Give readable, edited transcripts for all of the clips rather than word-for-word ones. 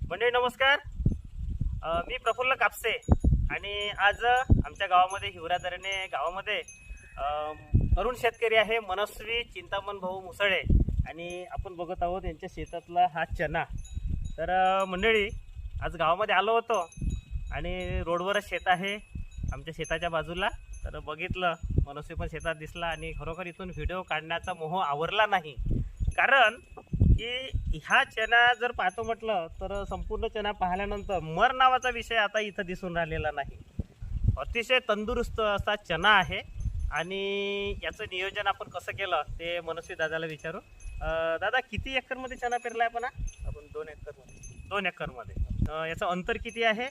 मंडळी नमस्कार. मी प्रफुल्ल कापसे आणि आज आमच्या गावामध्ये हिवराधरणे गावामध्ये तरुण शेतकरी आहे मनस्वी चिंतामण भाऊ मुसळे आणि आपण बघत आहोत यांच्या शेतातला हा चना. तर मंडळी आज गावामध्ये आलो होतो आणि रोडवरच शेत आहे आमच्या शेताच्या बाजूला. तर बघितलं मनस्वी पण शेतात दिसला आणि खरोखर इथून व्हिडिओ काढण्याचा मोह आवरला नाही, कारण की ह्या चना जर पाहतो म्हटलं तर संपूर्ण चना पाहिल्यानंतर मर नावाचा विषय आता इथं दिसून राहिलेला नाही. अतिशय तंदुरुस्त असा चना आहे आणि याचं नियोजन आपण कसं केलं ते मनस्वी दादाला विचारू. दादा, किती एकरमध्ये चना पेरला आहे आपण 2 एकरमध्ये. 2 एकरमध्ये. याचं अंतर किती आहे?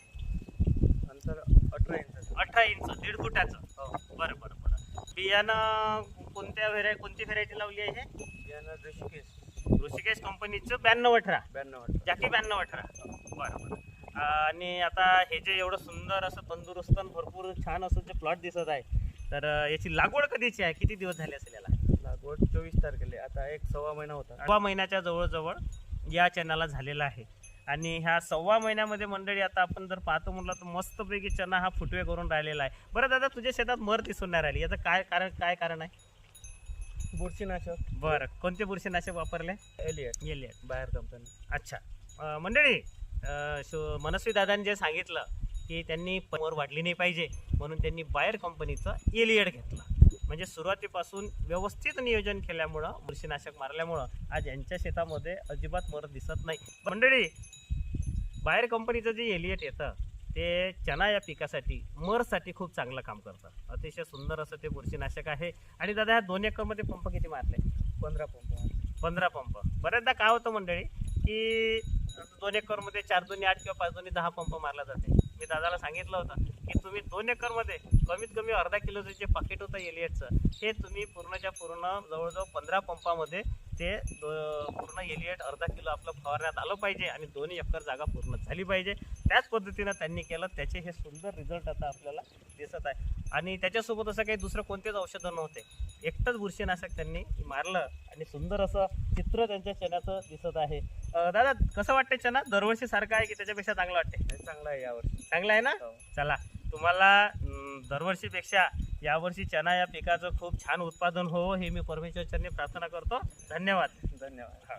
अंतर 18 इंच. 18 इंच, 1.5 फुटाचं. हो. बरं बरं बरं. बियाणं कोणती व्हेरायटी लावली आहे? बियाणं ऋषिकेश कंपनीचं 9218. 92. जाकी 9218. बरं बरं. आणि आता हे जे एवढं सुंदर असं तंदुरुस्त आणि भरपूर छान असं जे प्लॉट दिसत आहे, तर याची लागवड कधीची आहे? किती दिवस झाले असेल याला? लागवड 24 तारखेला. आता 1-1.25 महिना होता. 6 महिन्याच्या जवळजवळ या चण्याला झालेला आहे. आणि ह्या 6 महिन्यामध्ये मंडळी आता आपण जर पाहतो म्हटलं तर मस्तपैकी चना हा फुटवे करून राहिलेला आहे. बरं दादा, तुझ्या शेतात मर दिसून नाही राहिली, याचं काय कारण आहे? बुरशीनाशक. बरं, कोणते बुरशीनाशक वापरले? एलियट बाहेर कंपनी. अच्छा. मंडळी, मनस्वी दादांनी जे सांगितलं की त्यांनी मर वाढली नाही पाहिजे म्हणून त्यांनी बायर कंपनीचं एलियट घेतलं. म्हणजे सुरुवातीपासून व्यवस्थित नियोजन केल्यामुळं, बुरशीनाशक मारल्यामुळं आज यांच्या शेतामध्ये अजिबात मर दिसत नाही. मंडळी, बायर कंपनीचं जे एलियट येतं ते चना या पिकासाठी, मरसाठी खूप चांगलं काम करतं. अतिशय सुंदर असं ते बुरशीनाशक आहे. आणि दादा, ह्या 2 एकरमध्ये पंप किती मारले? 15 पंप. 15 पंप. बऱ्याचदा काय होतं मंडळी की 2 एकरमध्ये 4 दुनी 8 किंवा 5 दुनी 10 पंप मारला जाते. मी दादाला सांगितलं होतं की तुम्ही 2 एकरमध्ये कमीत कमी अर्धा किलोचं जे पाकिट होतं एलियटचं, हे तुम्ही पूर्णच्या पूर्ण जवळजवळ 15 पंपामध्ये ते पूर्ण एलियट अर्धा किलो आपलं फवारण्यात आलं पाहिजे आणि 2 एकर जागा पूर्ण झाली पाहिजे. त्याच पद्धतीनं त्यांनी केलं. त्याचे हे सुंदर रिझल्ट आता आपल्याला दिसत आहे. आणि त्याच्यासोबत असं काही दुसरं कोणतेच औषधं नव्हते, एकटंच बुरशीनाशक त्यांनी मारलं आणि सुंदर असं चित्र त्यांच्या चण्याचं दिसत आहे. दादा, कसं वाटतं चना? दरवर्षी सारखं आहे की त्याच्यापेक्षा चांगलं वाटते? चांगला आहे यावर्षी. चांगलं आहे ना? हो. चला, तुम्हाला दरवर्षीपेक्षा यावर्षी चना या पिकाचं खूप छान उत्पादन हो, हे मी परमेश्वरचरणी प्रार्थना करतो. धन्यवाद. धन्यवाद.